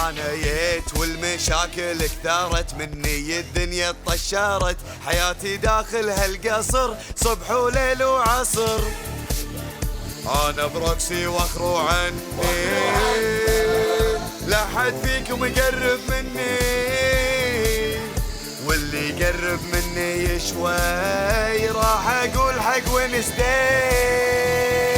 انا جيت والمشاكل كثرت مني، الدنيا طشرت حياتي داخل هالقصر، صبح وليل وعصر انا برقصي واخروا عني، لا حد فيكم يقرب مني، واللي يقرب مني شوي راح اقول حق ونستي.